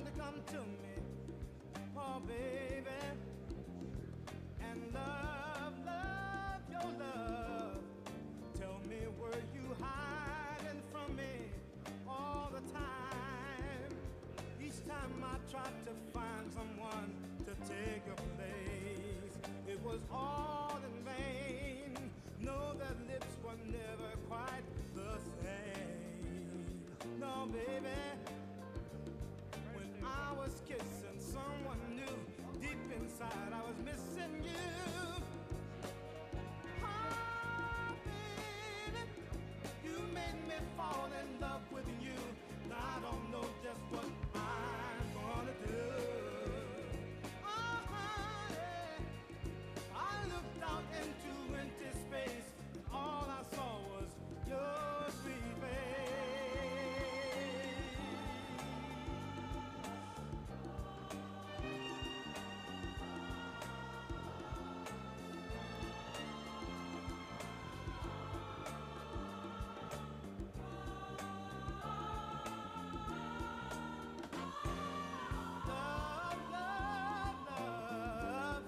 to come to me, oh baby, and love, love, your love. Tell me, were you hiding from me all the time? Each time I tried to find someone to take your place, it was all in vain. No, their lips were never quite the same. No, baby, when I was kissing someone new, deep inside I was missing you. Oh, baby, you made me fall in love with you. Now I don't know just what I'm gonna do. Oh, honey, I looked out into empty space, and all I saw was your sweet face. Love, love, love,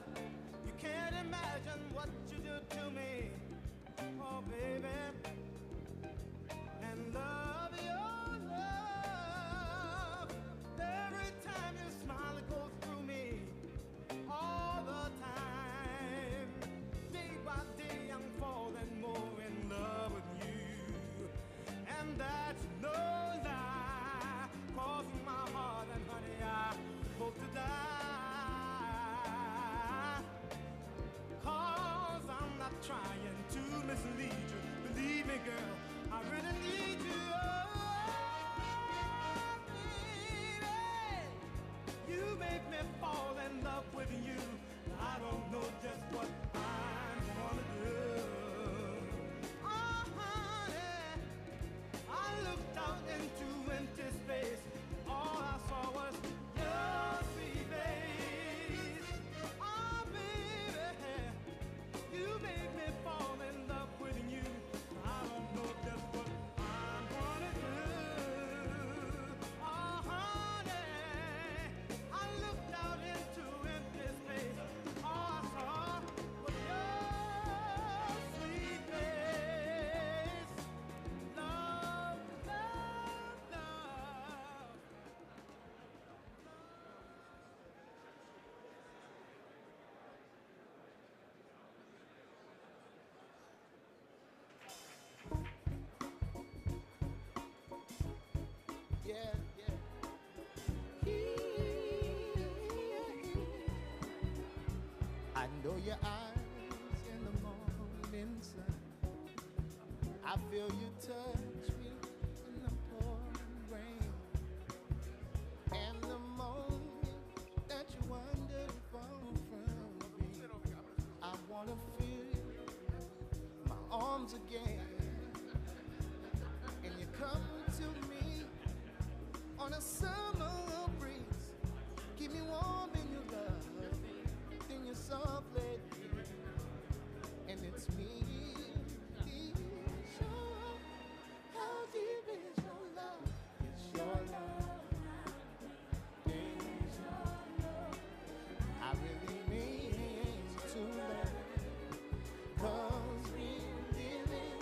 you can't imagine what you do to me, oh baby. And love, your love, every time you smile it goes through me, all the time. Day by day I'm falling more in love with you, and that's no lie, 'cause my heart and honey I hope to die, 'cause I'm not trying to mislead you. Believe me, girl, I really need you. Oh, baby, you make me fall in love with you. I don't know just what I'm gonna do. Oh, honey, I looked out into empty space. All I saw was your sweet face. Oh, baby, you made me fall in love with you. I don't know just what I'm gonna do. Oh, honey, I looked out into empty space. All I saw was your sweet face. Love, love, love. Yeah, yeah. I know your eyes in the morning sun. I feel you touch me in the pouring rain. And the moment that you wander far from me, I wanna feel my arms again. And you come to me on a summer breeze, keep me warm in your love, then you softly, and it's me. Sure, how deep is your love? It's your love. It's your love. I really need to learn, 'cause we live in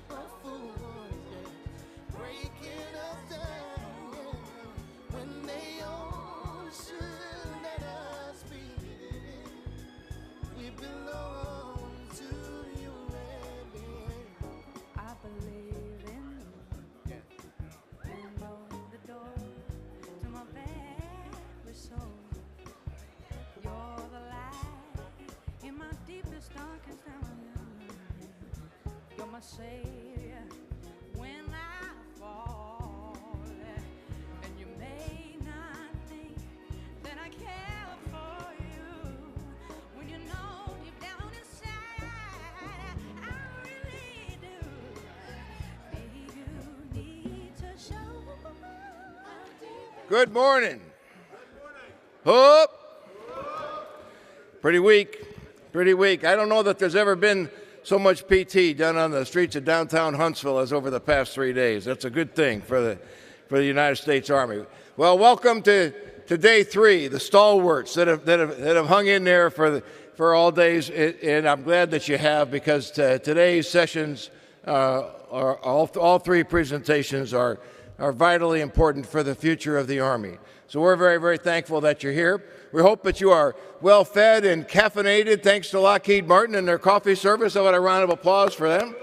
a fool world, yeah, breaking us down, yeah, when they all should let us be. We belong to you and me. I believe in you. Yeah. You know the door to my very soul. You're the light in my deepest, darkest hour. You're my savior when I fall. And you may not think that I care for you when you know deep down inside I really do. Maybe you need to show how deep. Good morning. Hope. Pretty weak. Pretty weak. I don't know that there's ever been so much PT done on the streets of downtown Huntsville as over the past 3 days. That's a good thing for for the United States Army. Well, welcome to day 3, the stalwarts that have hung in there for all days, and I'm glad that you have, because today's sessions all 3 presentations are vitally important for the future of the Army. So we're very, very thankful that you're here. We hope that you are well fed and caffeinated, thanks to Lockheed Martin and their coffee service. I want a round of applause for them.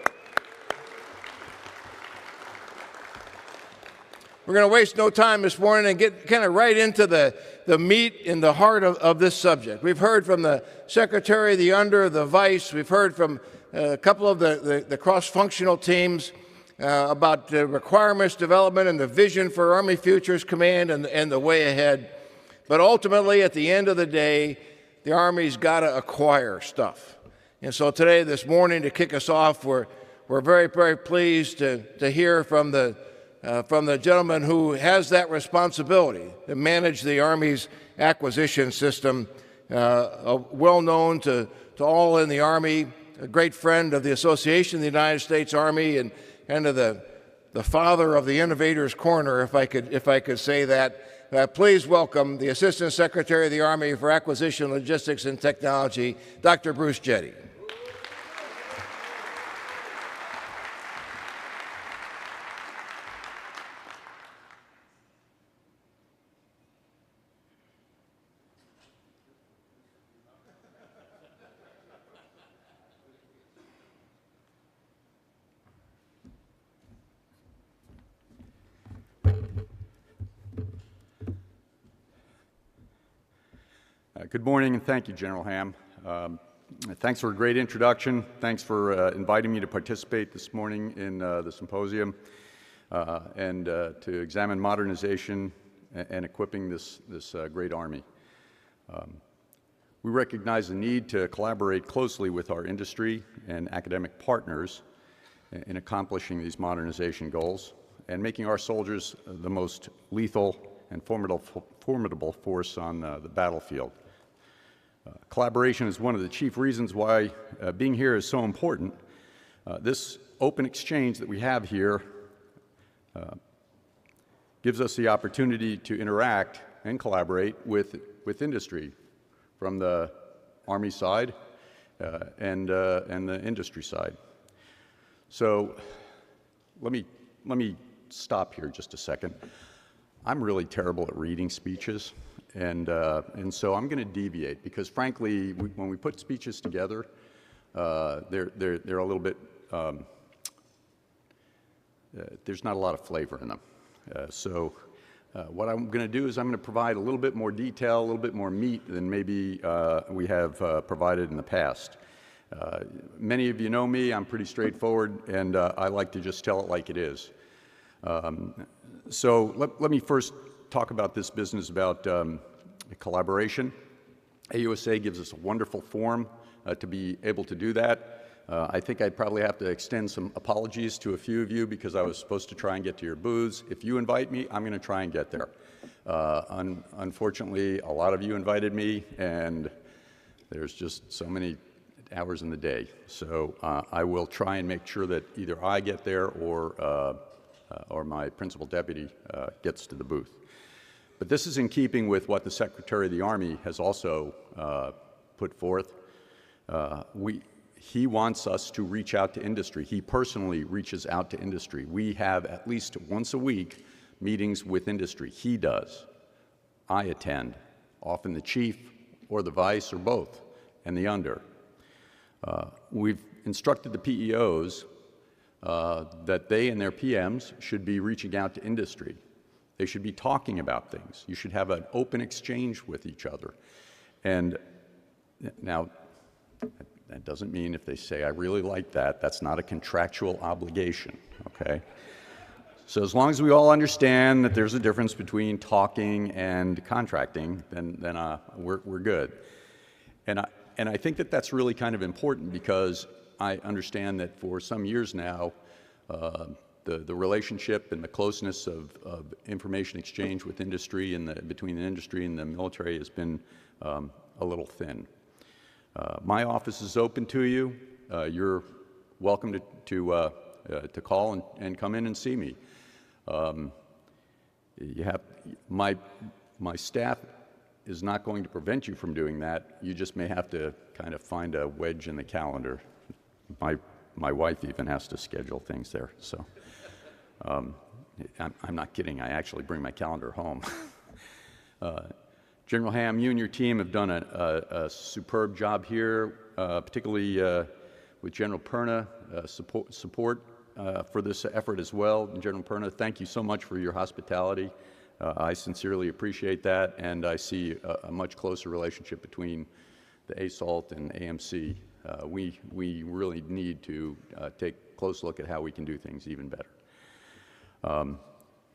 We're going to waste no time this morning and get kind of right into the meat and the heart of this subject. We've heard from the Secretary, the Under, the Vice. We've heard from a couple of the cross-functional teams about the requirements development and the vision for Army Futures Command and the way ahead. But ultimately, at the end of the day, the Army's got to acquire stuff. And so today, this morning, to kick us off, we're very, very pleased to hear from the gentleman who has that responsibility to manage the Army's acquisition system, well known to all in the Army, a great friend of the Association of the United States Army, and kind of the father of the Innovators Corner, if I could say that. Please welcome the Assistant Secretary of the Army for Acquisition, Logistics, and Technology, Dr. Bruce Jette. Good morning, and thank you, General Ham. Thanks for a great introduction. Thanks for inviting me to participate this morning in the symposium and to examine modernization and equipping this great Army. We recognize the need to collaborate closely with our industry and academic partners in accomplishing these modernization goals and making our soldiers the most lethal and formidable force on the battlefield. Collaboration is one of the chief reasons why being here is so important. This open exchange that we have here gives us the opportunity to interact and collaborate with industry from the Army side and the industry side. So let me stop here just a second. I'm really terrible at reading speeches. And so I'm going to deviate because, frankly, when we put speeches together, they're a little bit, there's not a lot of flavor in them. So what I'm going to do is I'm going to provide a little bit more detail, a little bit more meat than maybe we have provided in the past. Many of you know me. I'm pretty straightforward, and I like to just tell it like it is. So let me first talk about this business about collaboration. AUSA gives us a wonderful forum to be able to do that. I think I'd probably have to extend some apologies to a few of you because I was supposed to try and get to your booths. If you invite me, I'm going to try and get there. Unfortunately, a lot of you invited me, and there's just so many hours in the day. So I will try and make sure that either I get there or my principal deputy gets to the booth. But this is in keeping with what the Secretary of the Army has also put forth. He wants us to reach out to industry. He personally reaches out to industry. We have at least once a week meetings with industry. He does. I attend, often the chief or the vice or both, and the under. We've instructed the PEOs that they and their PMs should be reaching out to industry. They should be talking about things. You should have an open exchange with each other. And now, that doesn't mean if they say, I really like that, that's not a contractual obligation, okay? So as long as we all understand that there's a difference between talking and contracting, then we're good. And I think that that's really kind of important because I understand that for some years now, the relationship and the closeness of information exchange with industry and between the industry and the military has been a little thin. My office is open to you. You're welcome to call and come in and see me. You have, my staff is not going to prevent you from doing that. You just may have to kind of find a wedge in the calendar. My wife even has to schedule things there. So I'm not kidding. I actually bring my calendar home. General Ham, you and your team have done a superb job here, particularly with General Perna, support for this effort as well. And General Perna, thank you so much for your hospitality. I sincerely appreciate that, and I see a much closer relationship between the ASALT and AMC. We really need to take a close look at how we can do things even better.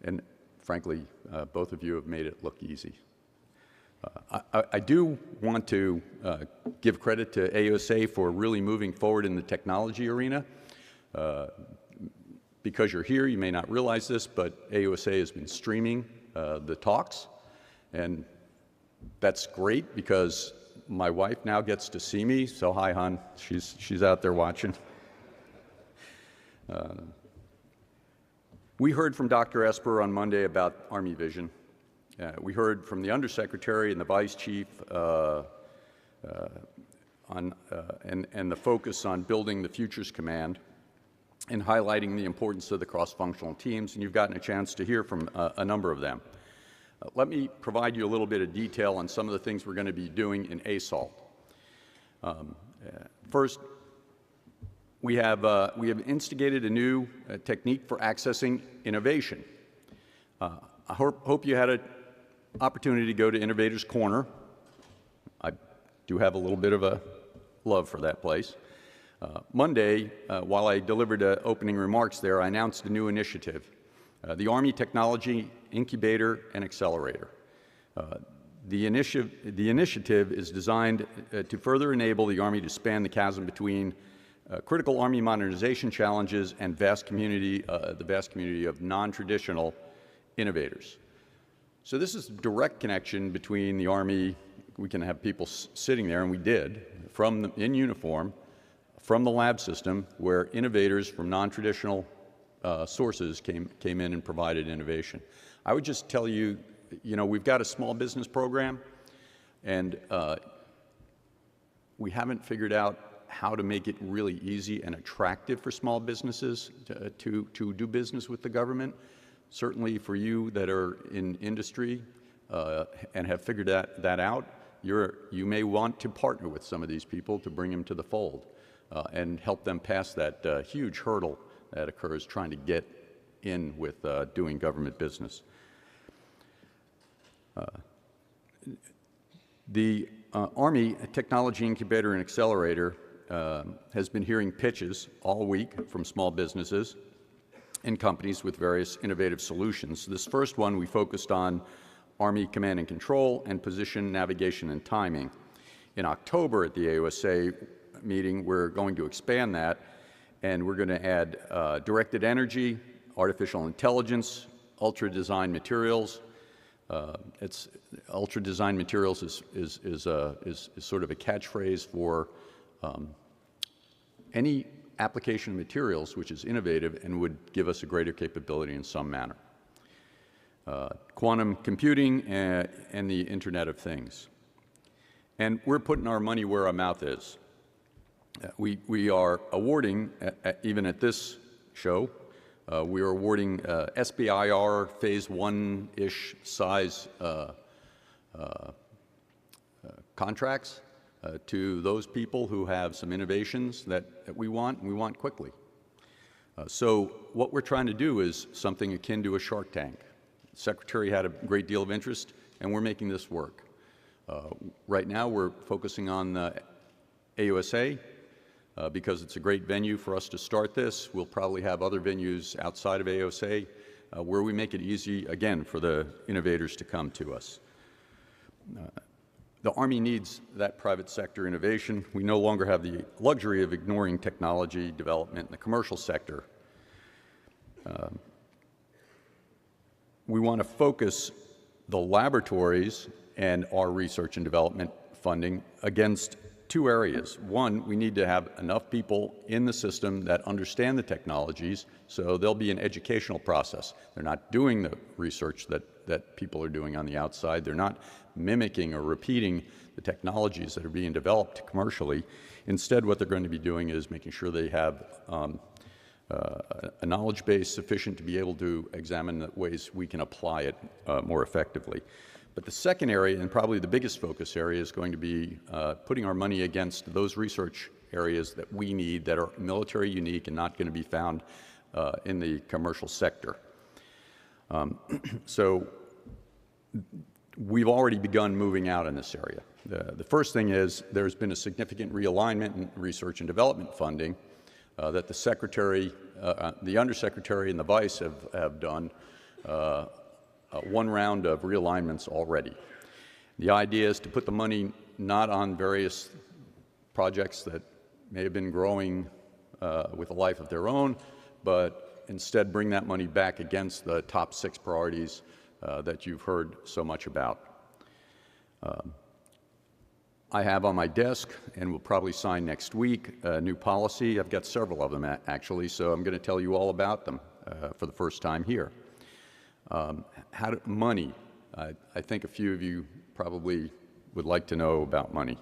And frankly, both of you have made it look easy. I do want to give credit to AUSA for really moving forward in the technology arena. Because you're here, you may not realize this, but AUSA has been streaming the talks, and that's great because my wife now gets to see me. So hi, hon. She's out there watching. We heard from Dr. Esper on Monday about Army Vision. We heard from the Undersecretary and the Vice Chief and the focus on building the Futures Command and highlighting the importance of the cross-functional teams, and you've gotten a chance to hear from a number of them. Let me provide you a little bit of detail on some of the things we're going to be doing in ASALT. First, we have instigated a new technique for accessing innovation. I hope you had an opportunity to go to Innovators Corner. I do have a little bit of a love for that place. Monday, while I delivered opening remarks there, I announced a new initiative, the Army Technology Incubator and Accelerator. The initiative is designed to further enable the Army to span the chasm between critical Army modernization challenges and the vast community of non-traditional innovators. So this is a direct connection between the Army. We can have people sitting there, and we did, in uniform, from the lab system, where innovators from non-traditional sources came in and provided innovation. I would just tell you, we've got a small business program, and we haven't figured out how to make it really easy and attractive for small businesses to do business with the government. Certainly for you that are in industry and have figured that out, you may want to partner with some of these people to bring them to the fold and help them pass that huge hurdle that occurs trying to get in with doing government business. The Army Technology Incubator and Accelerator has been hearing pitches all week from small businesses and companies with various innovative solutions. This first one we focused on Army Command and Control and Position, Navigation, and Timing. In October at the AUSA meeting, we're going to expand that, and we're going to add directed energy, artificial intelligence, ultra-design materials. Ultra-design materials is sort of a catchphrase for any application of materials which is innovative and would give us a greater capability in some manner. Quantum computing and the Internet of Things. And we're putting our money where our mouth is. We are awarding, even at this show, we are awarding SBIR Phase 1-ish size contracts to those people who have some innovations that we want, and we want quickly. So what we're trying to do is something akin to a Shark Tank. The Secretary had a great deal of interest, and we're making this work. Right now, we're focusing on AUSA because it's a great venue for us to start this. We'll probably have other venues outside of AUSA where we make it easy, again, for the innovators to come to us. The Army needs that private sector innovation. We no longer have the luxury of ignoring technology development in the commercial sector. We want to focus the laboratories and our research and development funding against two areas. One, we need to have enough people in the system that understand the technologies, so there'll be an educational process. They're not doing the research that people are doing on the outside. They're not mimicking or repeating the technologies that are being developed commercially. Instead, what they're going to be doing is making sure they have a knowledge base sufficient to be able to examine the ways we can apply it more effectively. But the second area, and probably the biggest focus area, is going to be putting our money against those research areas that we need that are military unique and not going to be found in the commercial sector. So we've already begun moving out in this area. The first thing is there's been a significant realignment in research and development funding that the Secretary, the Undersecretary and the Vice have done one round of realignments already. The idea is to put the money not on various projects that may have been growing with a life of their own, but instead bring that money back against the top 6 priorities that you've heard so much about. I have on my desk, and will probably sign next week, a new policy. I've got several of them actually, so I'm going to tell you all about them for the first time here. Money. I think a few of you probably would like to know about money.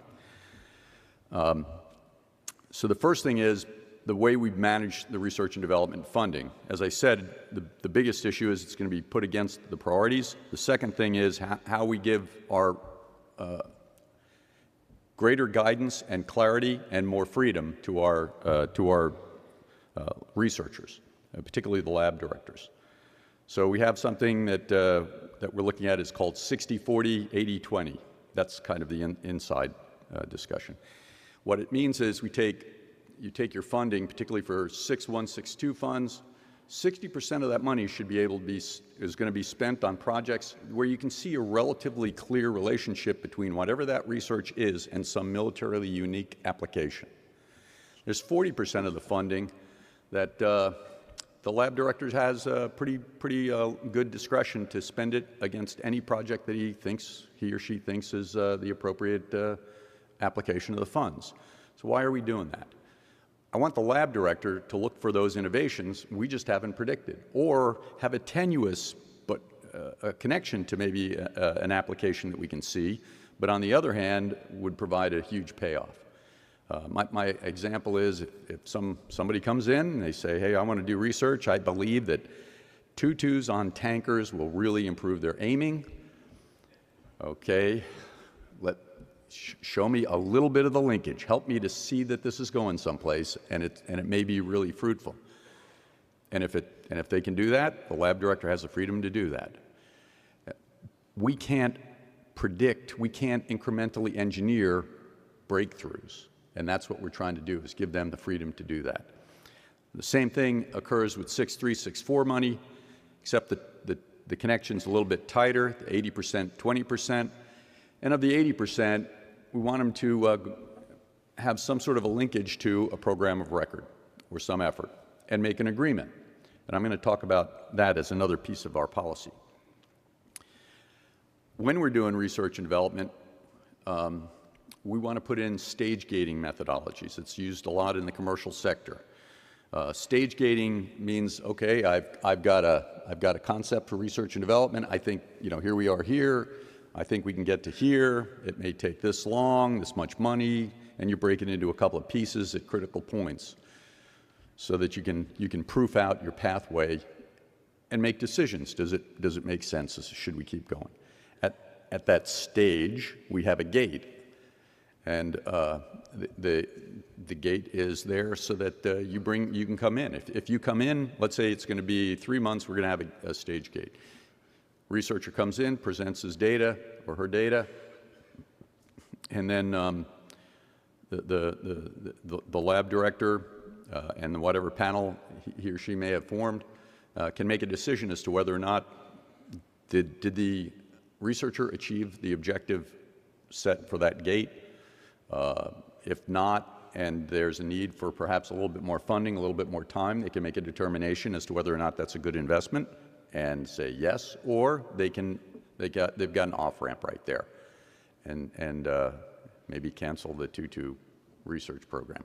So the first thing is the way we manage the research and development funding. As I said, the biggest issue is it's going to be put against the priorities. The second thing is how we give our greater guidance and clarity and more freedom to our researchers, particularly the lab directors. So we have something that we're looking at is called 60-40, 80-20. That's kind of the inside discussion. What it means is you take your funding, particularly for 6162 funds, 60% of that money should be able to is going to be spent on projects where you can see a relatively clear relationship between whatever that research is and some militarily unique application. There's 40% of the funding that the lab director has pretty good discretion to spend it against any project that he or she thinks is the appropriate application of the funds. So why are we doing that? I want the lab director to look for those innovations we just haven't predicted, or have a tenuous but a connection to maybe an application that we can see, but on the other hand would provide a huge payoff. My example is if somebody comes in and they say, hey, I want to do research, I believe that tutus on tankers will really improve their aiming. Okay, show me a little bit of the linkage. Help me to see that this is going someplace, and it may be really fruitful. And if they can do that, the lab director has the freedom to do that. We can't predict, we can't incrementally engineer breakthroughs, and that's what we're trying to do, is give them the freedom to do that. The same thing occurs with 6364 money, except the connection's a little bit tighter, 80%, 20%. And of the 80%, we want them to have some sort of a linkage to a program of record or some effort and make an agreement. And I'm going to talk about that as another piece of our policy. When we're doing research and development, we want to put in stage gating methodologies. It's used a lot in the commercial sector. Stage gating means, okay, I've got a concept for research and development. I think, here we are here. I think we can get to here. It may take this long, this much money, and you break it into a couple of pieces at critical points so that you can proof out your pathway and make decisions. Does it make sense? Should we keep going? At that stage, we have a gate, and the gate is there so that you can come in. If you come in, let's say it's going to be 3 months, we're going to have a stage gate. Researcher comes in, presents his data or her data, and then the lab director and whatever panel he or she may have formed can make a decision as to whether or not did the researcher achieve the objective set for that gate. If not, and there's a need for perhaps a little bit more funding, a little bit more time, they can make a determination as to whether or not that's a good investment and say yes, or they've got an off-ramp right there. And maybe cancel the 2-2 research program.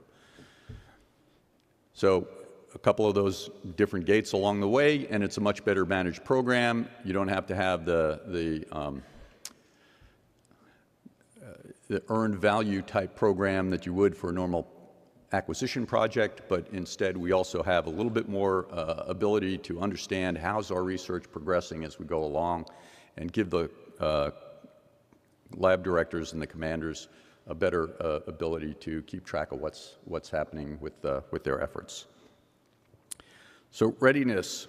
So a couple of those different gates along the way, and it's a much better managed program. You don't have to have the earned value type program that you would for a normal acquisition project, but instead we also have a little bit more ability to understand how's our research progressing as we go along, and give the lab directors and the commanders a better ability to keep track of what's happening with their efforts. So readiness,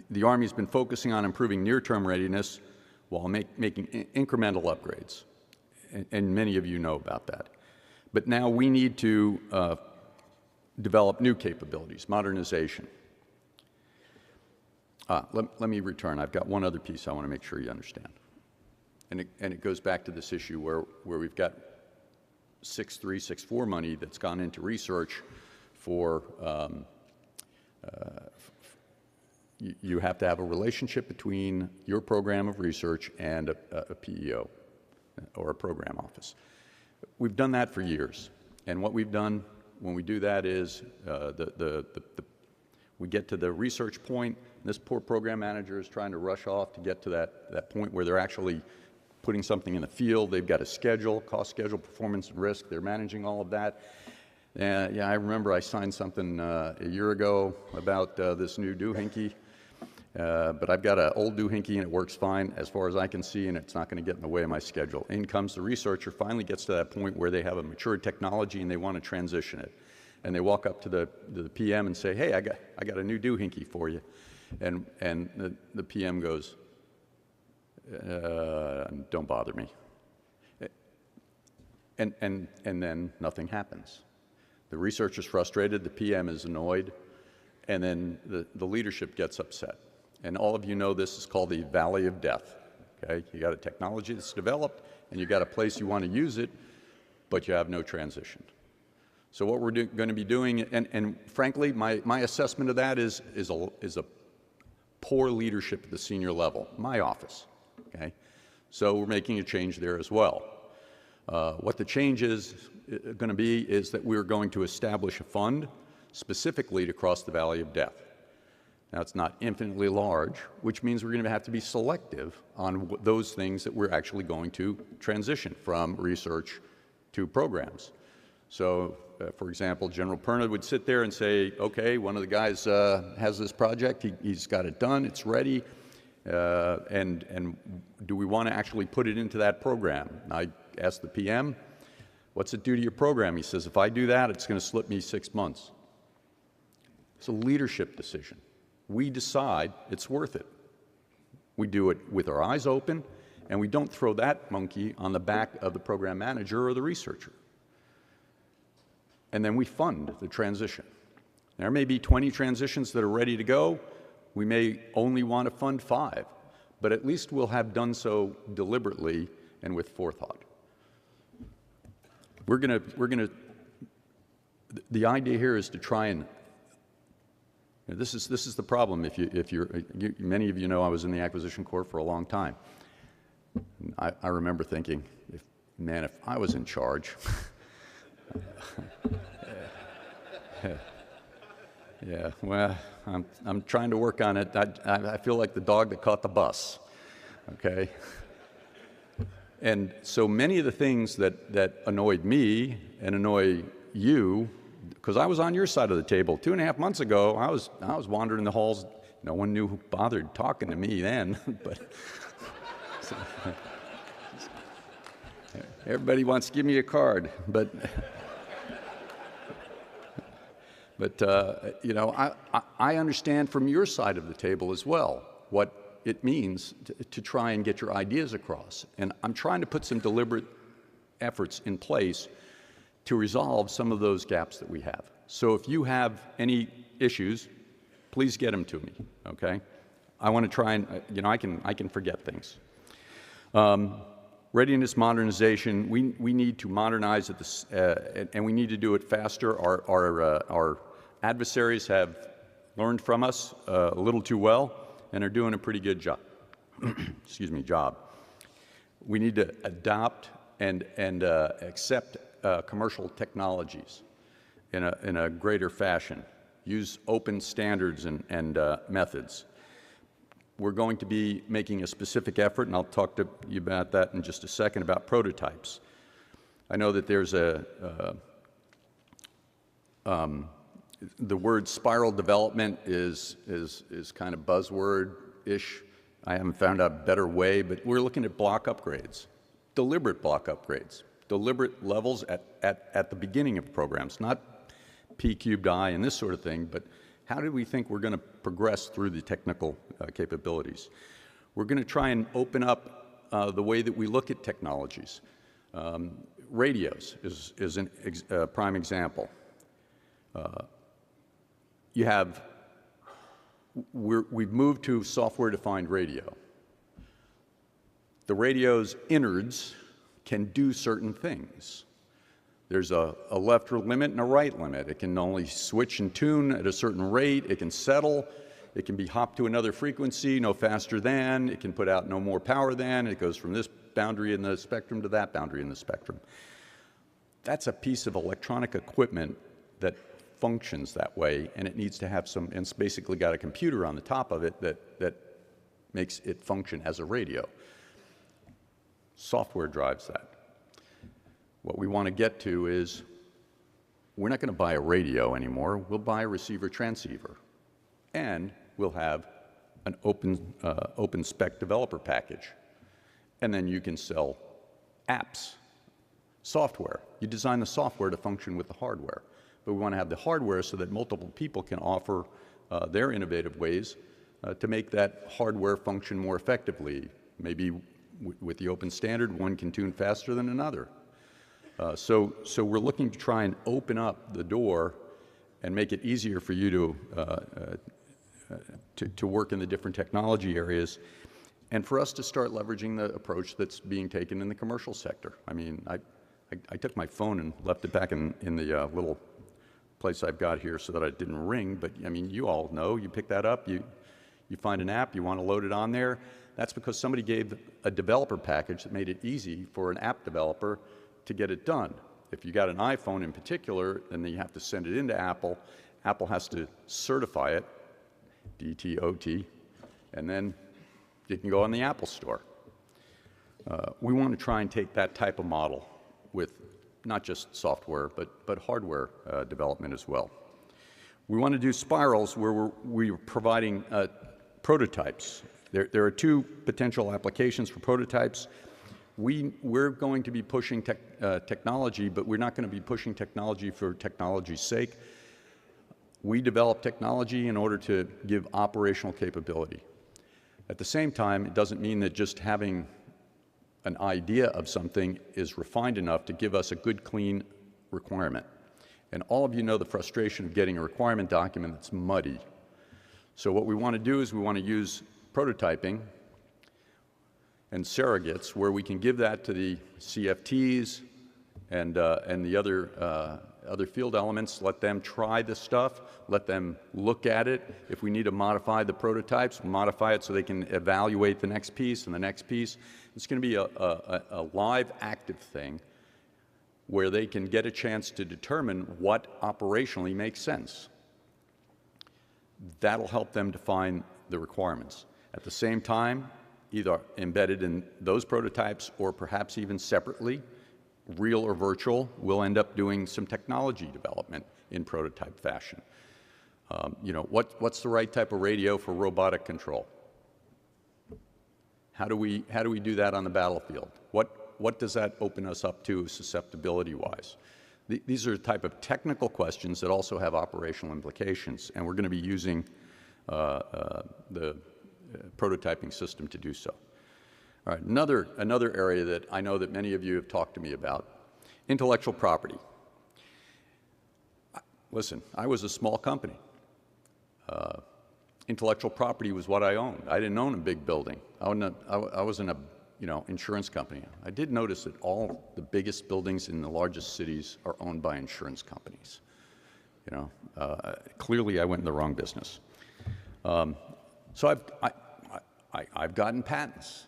the Army's been focusing on improving near-term readiness while making incremental upgrades, and many of you know about that. But now we need to develop new capabilities, modernization. Let me return. I've got one other piece I want to make sure you understand. And it goes back to this issue where we've got 6.3, 6.4 money that's gone into research for, you have to have a relationship between your program of research and a PEO or a program office. We've done that for years. And what we've done when we do that is we get to the research point. This poor program manager is trying to rush off to get to that point where they're actually putting something in the field. They've got a schedule, cost schedule, performance and risk. They're managing all of that. Yeah, I remember I signed something a year ago about this new doohickey, but I've got an old doohickey and it works fine as far as I can see, and it's not going to get in the way of my schedule. In comes the researcher, finally gets to that point where they have a mature technology and they want to transition it. And they walk up to the PM and say, hey, I got a new doohickey for you. And the PM goes, don't bother me. And then nothing happens. The researcher's frustrated, the PM is annoyed, and then the leadership gets upset. And all of you know this is called the valley of death. Okay? You got a technology that's developed, and you got a place you want to use it, but you have no transition. So what we're going to be doing, and frankly, my assessment of that is a poor leadership at the senior level, my office. Okay? So we're making a change there as well. What the change is going to be is that we're going to establish a fund specifically to cross the valley of death. Now, it's not infinitely large, which means we're going to have to be selective on those things that we're actually going to transition from research to programs. So, for example, General Perna would sit there and say, okay, one of the guys has this project, he's got it done, it's ready, and do we want to actually put it into that program? And I asked the PM, what's it do to your program? He says, if I do that, it's going to slip me 6 months. It's a leadership decision. We decide it's worth it. We do it with our eyes open, and we don't throw that monkey on the back of the program manager or the researcher. And then we fund the transition. There may be 20 transitions that are ready to go. We may only want to fund 5, but at least we'll have done so deliberately and with forethought. The idea here is to try and, this is the problem. Many of you know I was in the Acquisition Corps for a long time. I remember thinking, if I was in charge, yeah, well, I'm trying to work on it. I feel like the dog that caught the bus, okay? And so many of the things that annoyed me and annoy you, because I was on your side of the table 2.5 months ago, I was wandering the halls. No one knew who bothered talking to me then, but so, everybody wants to give me a card, but you know, I understand from your side of the table as well what it means to try and get your ideas across. And I'm trying to put some deliberate efforts in place to resolve some of those gaps that we have. So if you have any issues, please get them to me, okay? I want to try and, you know, I can forget things. Readiness modernization, we need to modernize at this, and we need to do it faster. Our adversaries have learned from us a little too well and are doing a pretty good job. Excuse me, job. We need to adopt and accept commercial technologies in a greater fashion, use open standards and methods. We're going to be making a specific effort, and I'll talk to you about that in just a second, about prototypes. I know that there's the word spiral development is kind of buzzword-ish. I haven't found out a better way, but we're looking at block upgrades, deliberate block upgrades, deliberate levels at the beginning of programs, not P cubed I and this sort of thing, but how do we think we're going to progress through the technical capabilities? We're going to try and open up the way that we look at technologies. Radios is a prime example. We've moved to software-defined radio. The radio's innards can do certain things. There's a left limit and a right limit. It can only switch and tune at a certain rate. It can settle. It can be hopped to another frequency, no faster than. It can put out no more power than. It goes from this boundary in the spectrum to that boundary in the spectrum. That's a piece of electronic equipment that functions that way, and it needs to have some, and it's basically got a computer on the top of it that makes it function as a radio. Software drives that. What we want to get to is we're not going to buy a radio anymore. We'll buy a receiver transceiver, and we'll have an open spec developer package. And then you can sell apps, software. You design the software to function with the hardware. But we want to have the hardware so that multiple people can offer their innovative ways to make that hardware function more effectively. Maybe with the open standard, one can tune faster than another. So we're looking to try and open up the door and make it easier for you to work in the different technology areas, and for us to start leveraging the approach that's being taken in the commercial sector. I mean, I took my phone and left it back in the little place I've got here so that it didn't ring, but I mean, you all know, you pick that up, you find an app, you want to load it on there. That's because somebody gave a developer package that made it easy for an app developer to get it done. If you got an iPhone in particular, then you have to send it into Apple. Apple has to certify it, DTOT, and then it can go on the Apple Store. We want to try and take that type of model with not just software, but hardware development as well. We want to do spirals where we're providing prototypes. There are two potential applications for prototypes. We're going to be pushing technology, but we're not going to be pushing technology for technology's sake. We develop technology in order to give operational capability. At the same time, it doesn't mean that just having an idea of something is refined enough to give us a good, clean requirement. And all of you know the frustration of getting a requirement document that's muddy. So what we want to do is we want to use prototyping and surrogates where we can give that to the CFTs and the other field elements, let them try the stuff, let them look at it. If we need to modify the prototypes, modify it so they can evaluate the next piece and the next piece. It's going to be a live, active thing where they can get a chance to determine what operationally makes sense. That'll help them define the requirements. At the same time, either embedded in those prototypes or perhaps even separately, real or virtual, we'll end up doing some technology development in prototype fashion. You know, what's the right type of radio for robotic control? How do we do that on the battlefield? What does that open us up to susceptibility-wise? These are the type of technical questions that also have operational implications, and we're going to be using the prototyping system to do so. All right, another area that I know that many of you have talked to me about, intellectual property. Listen, I was a small company. Intellectual property was what I owned. I didn't own a big building. I wasn't a insurance company. I did notice that all the biggest buildings in the largest cities are owned by insurance companies. Clearly I went in the wrong business. So I've gotten patents.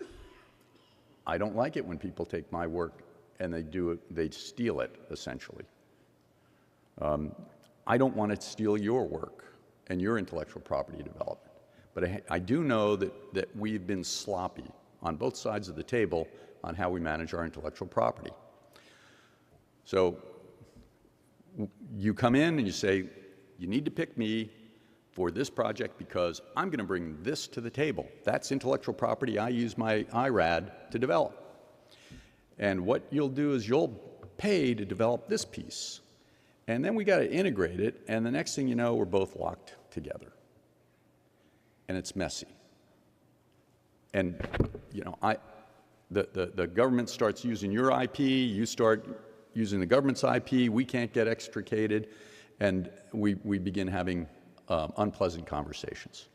I don't like it when people take my work and they steal it, essentially. I don't want to steal your work and your intellectual property development, but I do know that we've been sloppy on both sides of the table on how we manage our intellectual property. So you come in and you say, you need to pick me for this project because I'm going to bring this to the table. That's intellectual property I use my IRAD to develop. And what you'll do is you'll pay to develop this piece. And then we got to integrate it, and the next thing you know, we're both locked together. And it's messy. And, you know, the government starts using your IP, you start using the government's IP, we can't get extricated, and we begin having unpleasant conversations.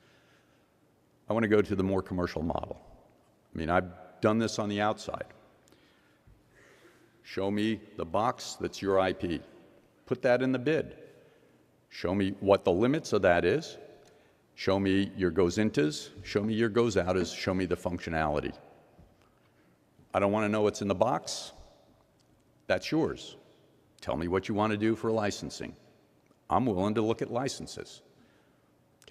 I want to go to the more commercial model. I mean, I've done this on the outside. Show me the box that's your IP. Put that in the bid. Show me what the limits of that is. Show me your goes-intas. Show me your goes-outas. Show me the functionality. I don't want to know what's in the box. That's yours. Tell me what you want to do for licensing. I'm willing to look at licenses.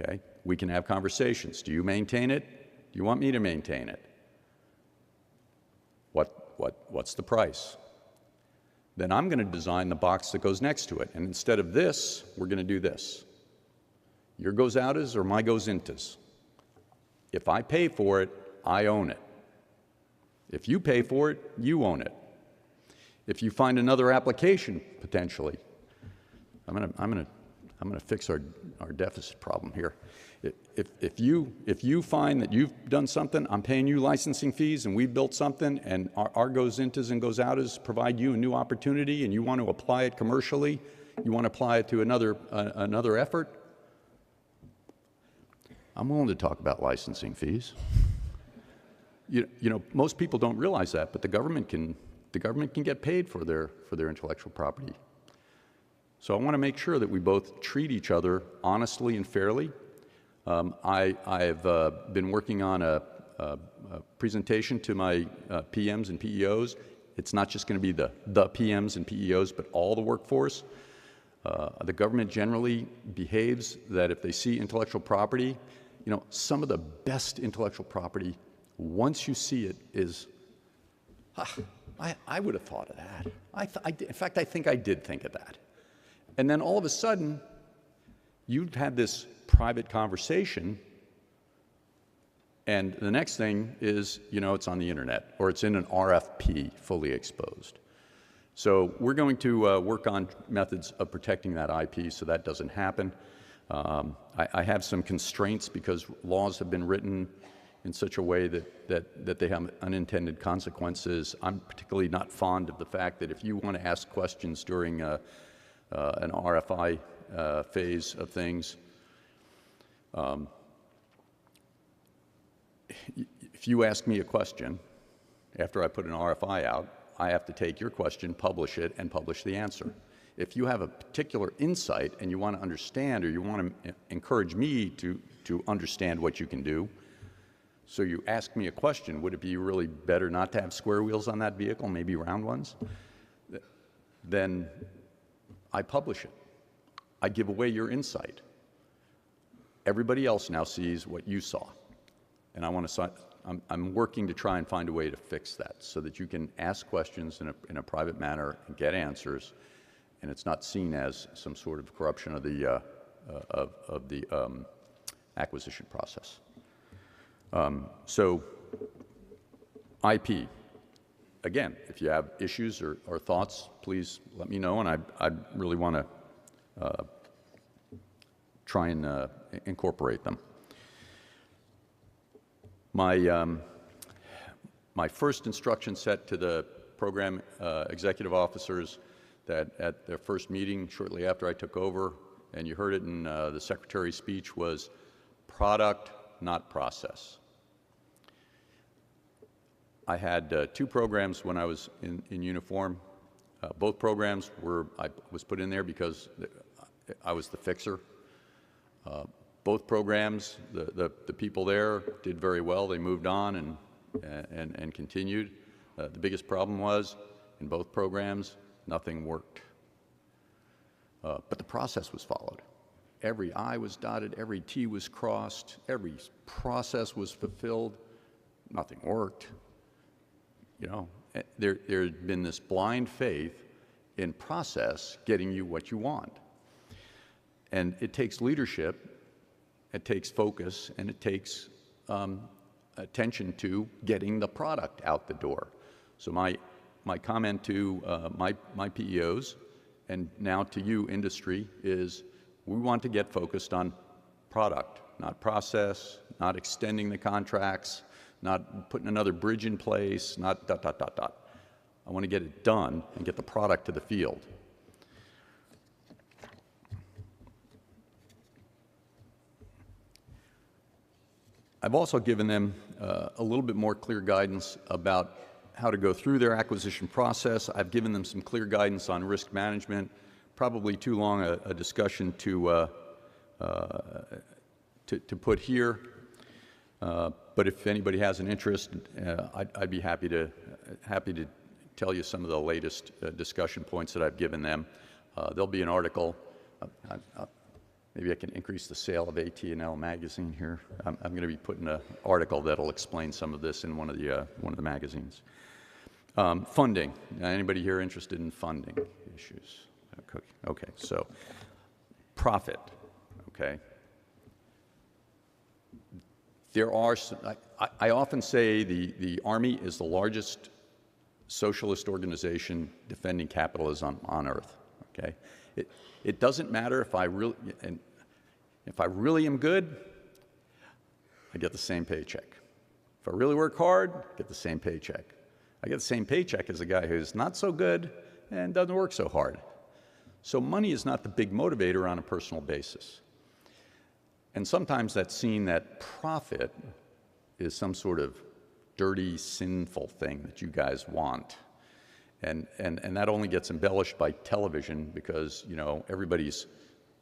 Okay? We can have conversations. Do you maintain it? Do you want me to maintain it? What's the price? Then I'm going to design the box that goes next to it. And instead of this, we're going to do this. Your goes-outas or my goes-intas. If I pay for it, I own it. If you pay for it, you own it. If you find another application, potentially, I'm going to fix our deficit problem here. If you find that you've done something, I'm paying you licensing fees, and we built something, and our goes-intas and goes-outas provide you a new opportunity, and you want to apply it commercially, you want to apply it to another effort, I'm willing to talk about licensing fees. You know, most people don't realize that, but the government can get paid for their intellectual property. So I want to make sure that we both treat each other honestly and fairly. I've been working on a presentation to my PMs and PEOs. It's not just going to be the PMs and PEOs, but all the workforce. The government generally behaves that if they see intellectual property, you know, some of the best intellectual property, once you see it, is, I would have thought of that. In fact, I think I did think of that. And then all of a sudden, you've had this private conversation, and the next thing is, you know, it's on the internet, or it's in an RFP, fully exposed. So we're going to work on methods of protecting that IP so that doesn't happen. I have some constraints because laws have been written in such a way that they have unintended consequences. I'm particularly not fond of the fact that if you want to ask questions during an RFI phase of things, if you ask me a question after I put an RFI out, I have to take your question, publish it, and publish the answer. If you have a particular insight and you want to understand, or you want to encourage me to understand what you can do, so you ask me a question, would it be really better not to have square wheels on that vehicle, maybe round ones? Then I publish it. I give away your insight. Everybody else now sees what you saw. And I'm working to try and find a way to fix that so that you can ask questions in a private manner and get answers, and it's not seen as some sort of corruption of the acquisition process. So IP, again, if you have issues or thoughts, please let me know, and I really want to try and incorporate them. My first instruction set to the program executive officers that at their first meeting shortly after I took over, and you heard it in the secretary's speech, was product, not process. I had 2 programs when I was in uniform. Both programs I was put in there because I was the fixer. Both programs, the people there did very well. They moved on and continued. The biggest problem was in both programs, nothing worked. But the process was followed. Every I was dotted, every T was crossed, every process was fulfilled. Nothing worked. You know, there's been this blind faith in process getting you what you want. And it takes leadership, it takes focus, and it takes attention to getting the product out the door. So my comment to my PEOs, and now to you, industry, is we want to get focused on product, not process, not extending the contracts, not putting another bridge in place, not ... I want to get it done and get the product to the field. I've also given them a little bit more clear guidance about how to go through their acquisition process. I've given them some clear guidance on risk management. Probably too long a discussion to put here. But if anybody has an interest, I'd be happy to tell you some of the latest discussion points that I've given them. There'll be an article. Maybe I can increase the sale of AT&L magazine here. I'm going to be putting an article that'll explain some of this in one of the magazines. Funding. Anybody here interested in funding issues? Okay. So profit. Okay. There are some, I often say the Army is the largest socialist organization defending capitalism on earth. Okay. It doesn't matter if I really am good, I get the same paycheck. If I really work hard, I get the same paycheck. I get the same paycheck as a guy who's not so good and doesn't work so hard. So money is not the big motivator on a personal basis. And sometimes that's seen that profit is some sort of dirty, sinful thing that you guys want. And that only gets embellished by television because, you know, everybody's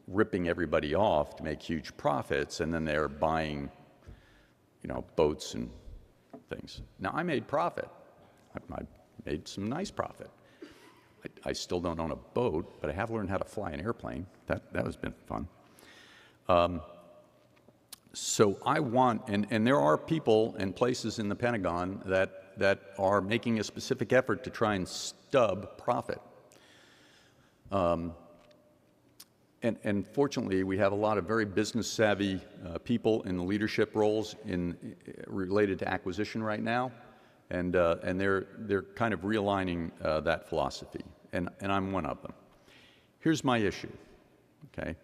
ripping everybody off to make huge profits, and then they're buying, you know, boats and things. Now, I made profit. I made some nice profit. I still don't own a boat, but I have learned how to fly an airplane. That has been fun. So I want, and there are people and places in the Pentagon that are making a specific effort to try and stub profit. And fortunately, we have a lot of very business-savvy people in the leadership roles related to acquisition right now, and they're kind of realigning that philosophy, and I'm one of them. Here's my issue, okay?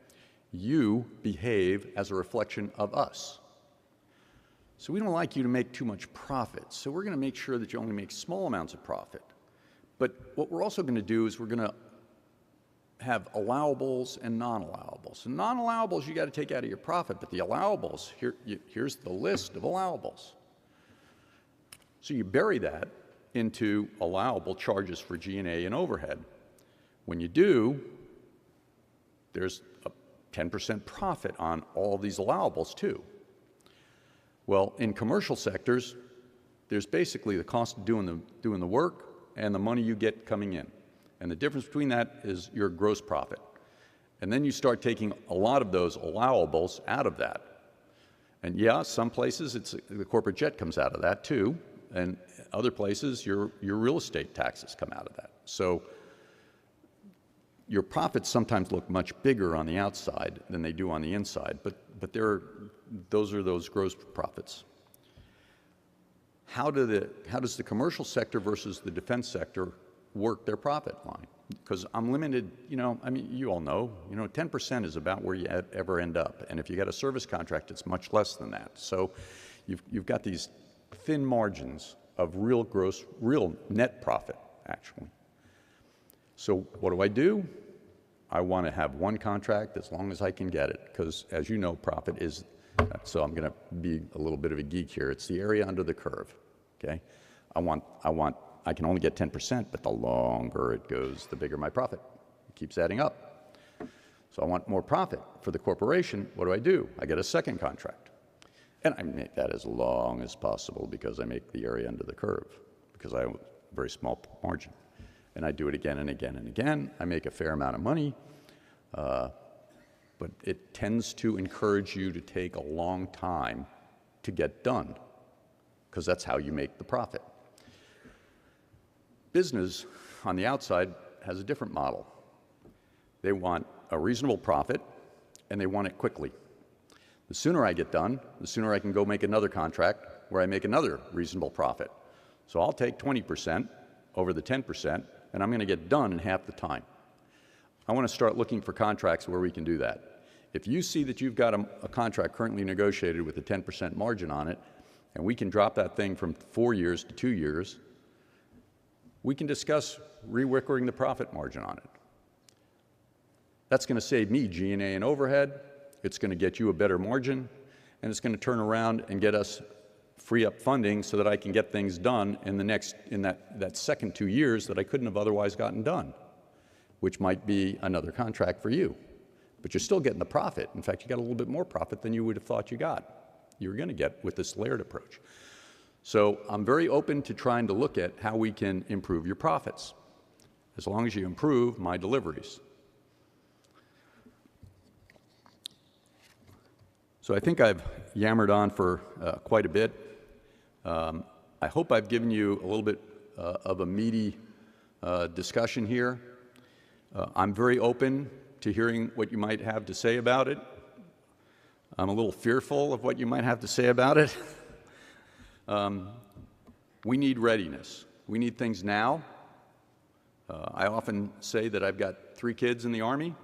You behave as a reflection of us. So we don't like you to make too much profit, so we're going to make sure that you only make small amounts of profit. But what we're also going to do is we're going to have allowables and non-allowables. And non-allowables you got to take out of your profit, but the allowables, here's the list of allowables. So you bury that into allowable charges for G&A and overhead. When you do, there's a 10% profit on all these allowables too. Well, in commercial sectors, there's basically the cost of doing the work and the money you get coming in. And the difference between that is your gross profit. And then you start taking a lot of those allowables out of that. And yeah, some places the corporate jet comes out of that too. And other places, your real estate taxes come out of that. So your profits sometimes look much bigger on the outside than they do on the inside, but those are those gross profits. How does the commercial sector versus the defense sector work their profit line? Because I'm limited, you know, I mean, you all know, 10% is about where you ever end up. And if you got a service contract, it's much less than that. So you've got these thin margins of real net profit, actually. So what do? I want to have one contract as long as I can get it, because as you know, profit is, so I'm going to be a little bit of a geek here. It's the area under the curve, okay? I can only get 10%, but the longer it goes, the bigger my profit. It keeps adding up. So I want more profit. For the corporation, what do? I get a second contract. And I make that as long as possible because I make the area under the curve, because I have a very small margin. and I do it again and again and again. I make a fair amount of money, but it tends to encourage you to take a long time to get done, because that's how you make the profit. Business, on the outside, has a different model. They want a reasonable profit, and they want it quickly. The sooner I get done, the sooner I can go make another contract where I make another reasonable profit. So I'll take 20% over the 10%, and I'm going to get done in half the time. I want to start looking for contracts where we can do that. If you see that you've got a contract currently negotiated with a 10% margin on it, and we can drop that thing from 4 years to 2 years, we can discuss rewickering the profit margin on it. That's going to save me G&A and overhead. It's going to get you a better margin, and it's going to turn around and get us free up funding so that I can get things done in that second 2 years that I couldn't have otherwise gotten done, which might be another contract for you. But you're still getting the profit. In fact, you got a little bit more profit than you would have thought you were going to get with this layered approach. So I'm very open to trying to look at how we can improve your profits, as long as you improve my deliveries. So I think I've yammered on for quite a bit. I hope I've given you a little bit of a meaty discussion here. I'm very open to hearing what you might have to say about it. I'm a little fearful of what you might have to say about it. We need readiness. We need things now. I often say that I've got 3 kids in the Army.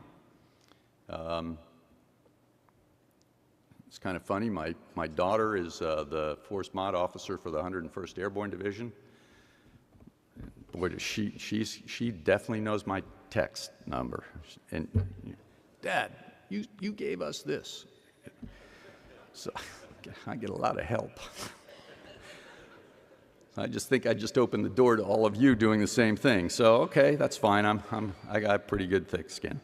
It's kind of funny. My daughter is the Force Mod officer for the 101st Airborne Division. Boy, she definitely knows my text number. And Dad, you gave us this. So I get a lot of help. I just think I just opened the door to all of you doing the same thing. So okay, that's fine. I got pretty good thick skin.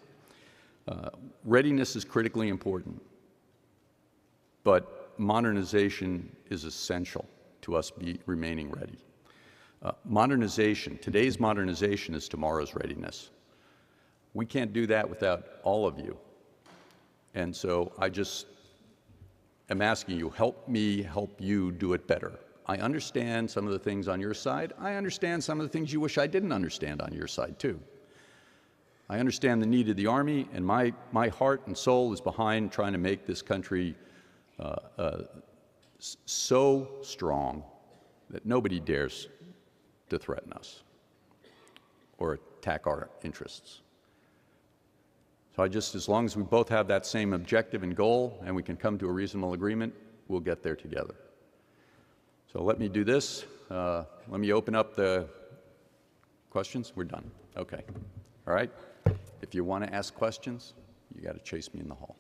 Readiness is critically important. But modernization is essential to us remaining ready. Today's modernization is tomorrow's readiness. We can't do that without all of you. And so I just am asking you, help me help you do it better. I understand some of the things on your side. I understand some of the things you wish I didn't understand on your side, too. I understand the need of the Army, and my heart and soul is behind trying to make this country so strong that nobody dares to threaten us or attack our interests. So as long as we both have that same objective and goal and we can come to a reasonable agreement, we'll get there together. So let me do this. Let me open up the questions. We're done. Okay. All right. If you want to ask questions, you got to chase me in the hall.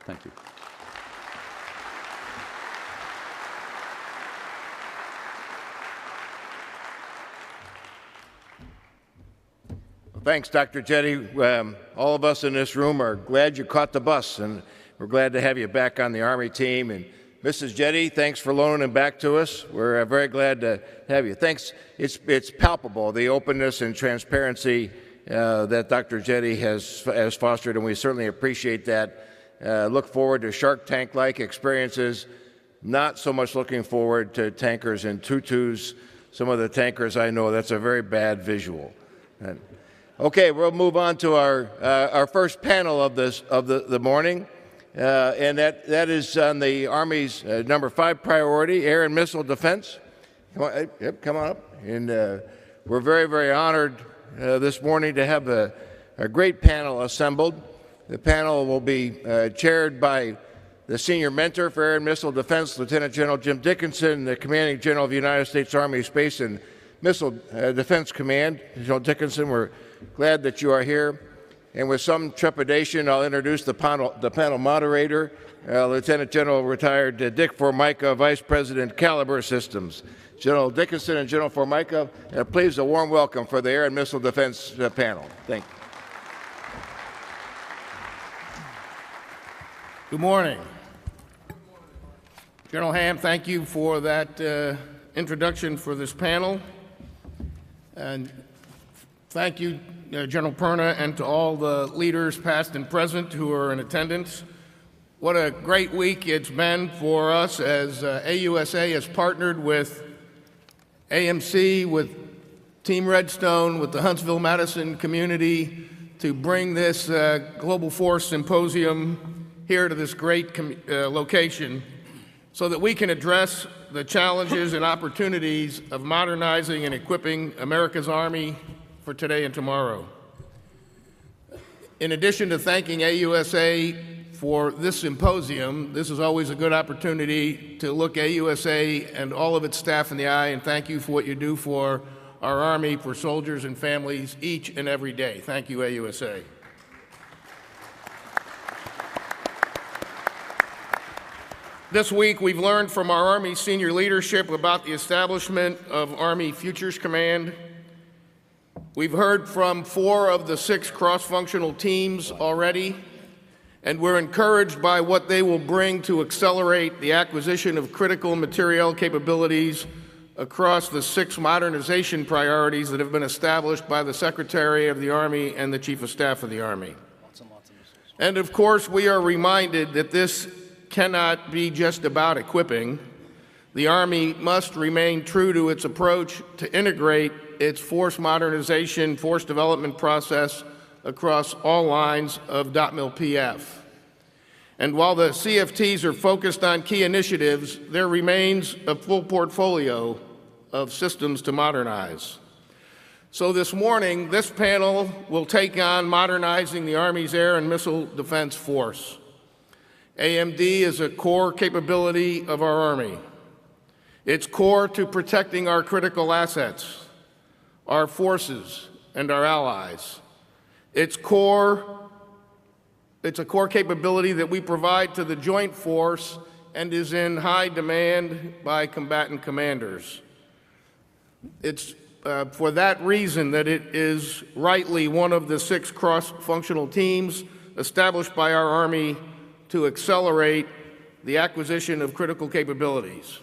Thank you. Thanks, Dr. Jette. All of us in this room are glad you caught the bus, and we're glad to have you back on the Army team. And Mrs. Jette, thanks for loaning him back to us. We're very glad to have you. Thanks. It's palpable, the openness and transparency that Dr. Jette has fostered, and we certainly appreciate that. Look forward to Shark Tank-like experiences. Not so much looking forward to tankers in tutus. Some of the tankers I know, that's a very bad visual. Okay, we'll move on to our first panel of the morning, and that is on the Army's number 5 priority, air and missile defense. Come on up. And we're very, very honored this morning to have a great panel assembled. The panel will be chaired by the senior mentor for air and missile defense, Lieutenant General Jim Dickinson, the Commanding General of the United States Army Space and Missile Defense Command. General Dickinson, we're glad that you are here. And with some trepidation, I'll introduce the panel moderator, Lieutenant General retired Dick Formica, Vice President, Caliber Systems. General Dickinson and General Formica, please a warm welcome for the Air and Missile Defense panel. Thank you. Good morning. General Ham, thank you for that introduction for this panel. And Thank you, General Perna, and to all the leaders, past and present, who are in attendance. What a great week it's been for us as AUSA has partnered with AMC, with Team Redstone, with the Huntsville-Madison community to bring this Global Force Symposium here to this great location so that we can address the challenges and opportunities of modernizing and equipping America's Army for today and tomorrow. In addition to thanking AUSA for this symposium, this is always a good opportunity to look AUSA and all of its staff in the eye and thank you for what you do for our Army, for soldiers and families each and every day. Thank you, AUSA. This week, we've learned from our Army senior leadership about the establishment of Army Futures Command. We've heard from 4 of the 6 cross-functional teams already, and we're encouraged by what they will bring to accelerate the acquisition of critical materiel capabilities across the 6 modernization priorities that have been established by the Secretary of the Army and the Chief of Staff of the Army. And of course, we are reminded that this cannot be just about equipping. The Army must remain true to its approach to integrate its force modernization, force development process across all lines of DOT-MIL PF. And while the CFTs are focused on key initiatives, there remains a full portfolio of systems to modernize. So this morning, this panel will take on modernizing the Army's air and missile defense force. AMD is a core capability of our Army. It's core to protecting our critical assets, our forces, and our allies. It's a core capability that we provide to the Joint Force and is in high demand by combatant commanders. It's for that reason that it is rightly one of the 6 cross-functional teams established by our Army to accelerate the acquisition of critical capabilities.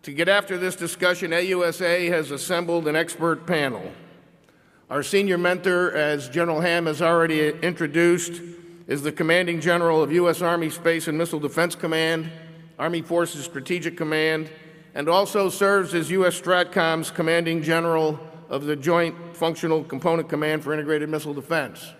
To get after this discussion, AUSA has assembled an expert panel. Our senior mentor, as General Ham has already introduced, is the Commanding General of U.S. Army Space and Missile Defense Command, Army Forces Strategic Command, and also serves as U.S. STRATCOM's Commanding General of the Joint Functional Component Command for Integrated Missile Defense.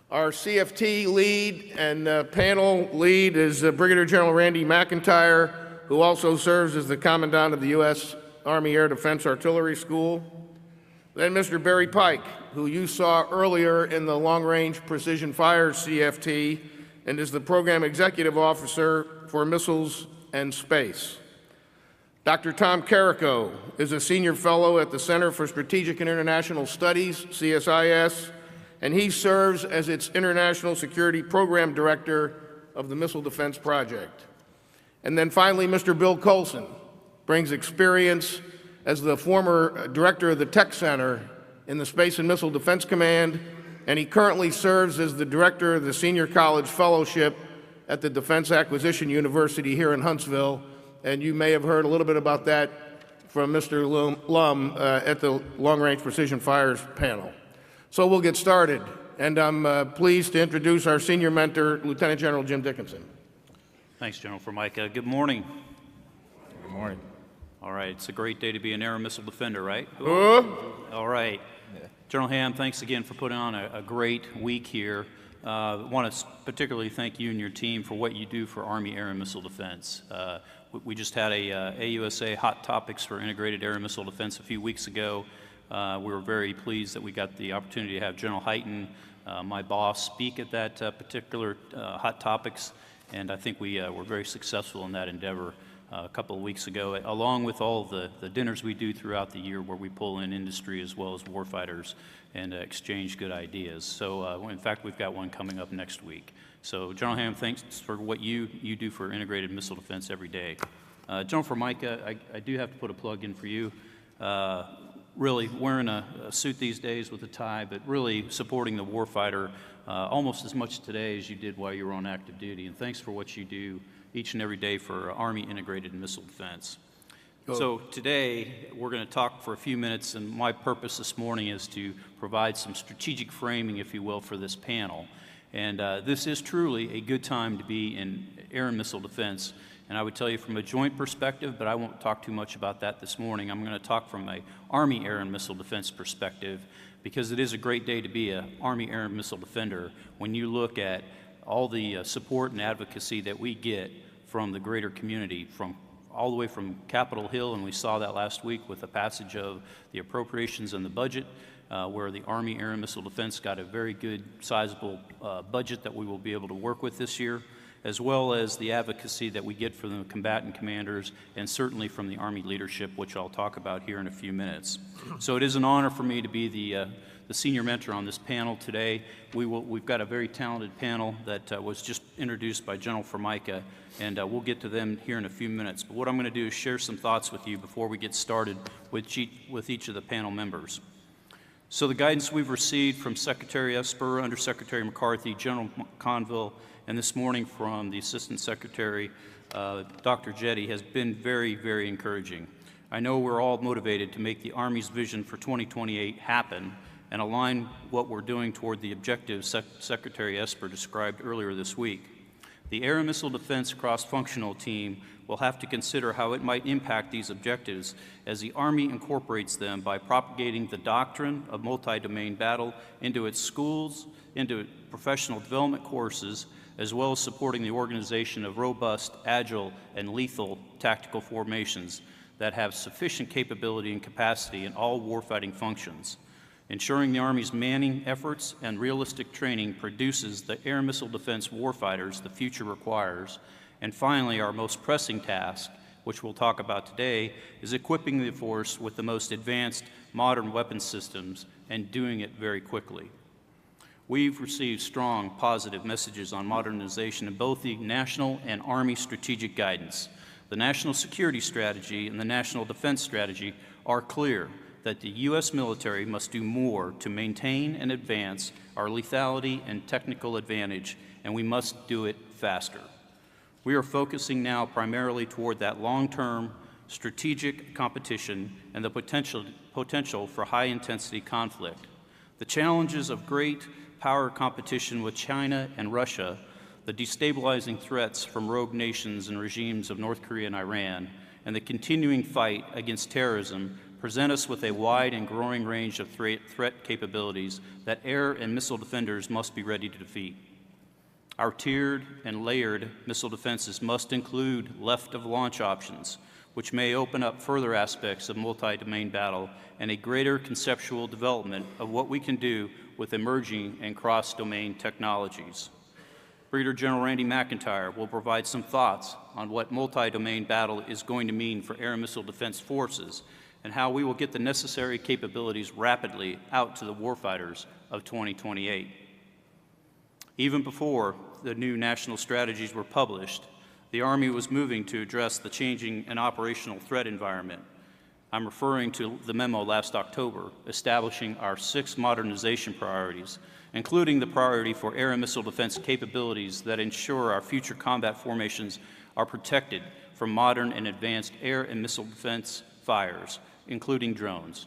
Our CFT lead and panel lead is Brigadier General Randy McIntyre, who also serves as the Commandant of the U.S. Army Air Defense Artillery School. Then Mr. Barry Pike, who you saw earlier in the Long Range Precision Fire CFT and is the Program Executive Officer for Missiles and Space. Dr. Tom Carrico is a Senior Fellow at the Center for Strategic and International Studies, CSIS, and he serves as its International Security Program Director of the Missile Defense Project. And then finally, Mr. Bill Colson brings experience as the former Director of the Tech Center in the Space and Missile Defense Command, and he currently serves as the Director of the Senior College Fellowship at the Defense Acquisition University here in Huntsville, and you may have heard a little bit about that from Mr. Lum at the Long Range Precision Fires panel. So we'll get started, and I'm pleased to introduce our senior mentor, Lieutenant General Jim Dickinson. Thanks, General Formica. Good morning. Good morning. All right, it's a great day to be an air and missile defender, right? All right. Yeah. General Ham, thanks again for putting on a great week here. I want to particularly thank you and your team for what you do for Army air and missile defense. We just had a AUSA Hot Topics for Integrated Air and Missile Defense a few weeks ago. We were very pleased that we got the opportunity to have General Hyten, my boss, speak at that particular Hot Topics, and I think we were very successful in that endeavor a couple of weeks ago, along with all of the dinners we do throughout the year where we pull in industry as well as warfighters and exchange good ideas. So in fact, we've got one coming up next week. So General Ham, thanks for what you do for integrated missile defense every day. General Formica, I do have to put a plug in for you. Really wearing a suit these days with a tie, but really supporting the warfighter almost as much today as you did while you were on active duty. And thanks for what you do each and every day for Army integrated missile defense. So today, we're going to talk for a few minutes, and my purpose this morning is to provide some strategic framing, if you will, for this panel. And this is truly a good time to be in air and missile defense. And I would tell you from a joint perspective, but I won't talk too much about that this morning. I'm going to talk from an Army air and missile defense perspective, because it is a great day to be an Army air and missile defender when you look at all the support and advocacy that we get from the greater community, from all the way from Capitol Hill, and we saw that last week with the passage of the appropriations and the budget, where the Army Air and Missile Defense got a very good, sizable budget that we will be able to work with this year, as well as the advocacy that we get from the combatant commanders and certainly from the Army leadership, which I'll talk about here in a few minutes. So it is an honor for me to be the senior mentor on this panel today. We've got a very talented panel that was just introduced by General Formica, and we'll get to them here in a few minutes. But what I'm going to do is share some thoughts with you before we get started with each of the panel members. So the guidance we've received from Secretary Esper, Undersecretary McCarthy, General Conville, and this morning from the Assistant Secretary, Dr. Jette, has been very, very encouraging. I know we're all motivated to make the Army's vision for 2028 happen and align what we're doing toward the objectives Secretary Esper described earlier this week. The Air and Missile Defense Cross-Functional Team will have to consider how it might impact these objectives as the Army incorporates them by propagating the doctrine of multi-domain battle into its schools, into professional development courses, as well as supporting the organization of robust, agile, and lethal tactical formations that have sufficient capability and capacity in all warfighting functions. Ensuring the Army's manning efforts and realistic training produces the air missile defense warfighters the future requires. And finally, our most pressing task, which we'll talk about today, is equipping the force with the most advanced modern weapon systems and doing it very quickly. We've received strong positive messages on modernization in both the National and Army strategic guidance. The National Security Strategy and the National Defense Strategy are clear that the U.S. military must do more to maintain and advance our lethality and technical advantage, and we must do it faster. We are focusing now primarily toward that long-term strategic competition and the potential for high-intensity conflict. The challenges of great power competition with China and Russia, the destabilizing threats from rogue nations and regimes of North Korea and Iran, and the continuing fight against terrorism present us with a wide and growing range of threat capabilities that air and missile defenders must be ready to defeat. Our tiered and layered missile defenses must include left-of-launch options, which may open up further aspects of multi-domain battle and a greater conceptual development of what we can do with emerging and cross-domain technologies. Brigadier General Randy McIntyre will provide some thoughts on what multi-domain battle is going to mean for air and missile defense forces and how we will get the necessary capabilities rapidly out to the warfighters of 2028. Even before the new national strategies were published, the Army was moving to address the changing and operational threat environment. I'm referring to the memo last October establishing our 6 modernization priorities, including the priority for air and missile defense capabilities that ensure our future combat formations are protected from modern and advanced air and missile defense fires, including drones.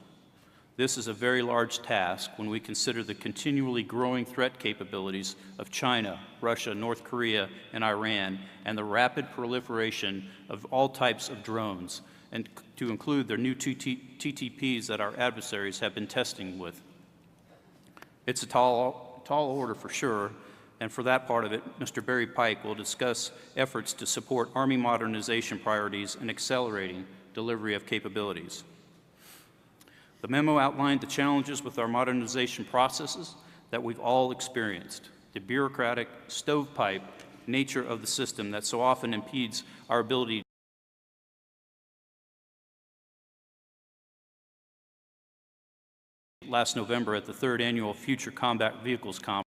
This is a very large task when we consider the continually growing threat capabilities of China, Russia, North Korea, and Iran, and the rapid proliferation of all types of drones, and to include their new TTPs that our adversaries have been testing with. It's a tall order for sure, and for that part of it, Mr. Barry Pike will discuss efforts to support Army modernization priorities and accelerating delivery of capabilities. The memo outlined the challenges with our modernization processes that we've all experienced, the bureaucratic, stovepipe nature of the system that so often impedes our ability last November at the 3rd Annual Future Combat Vehicles Conference.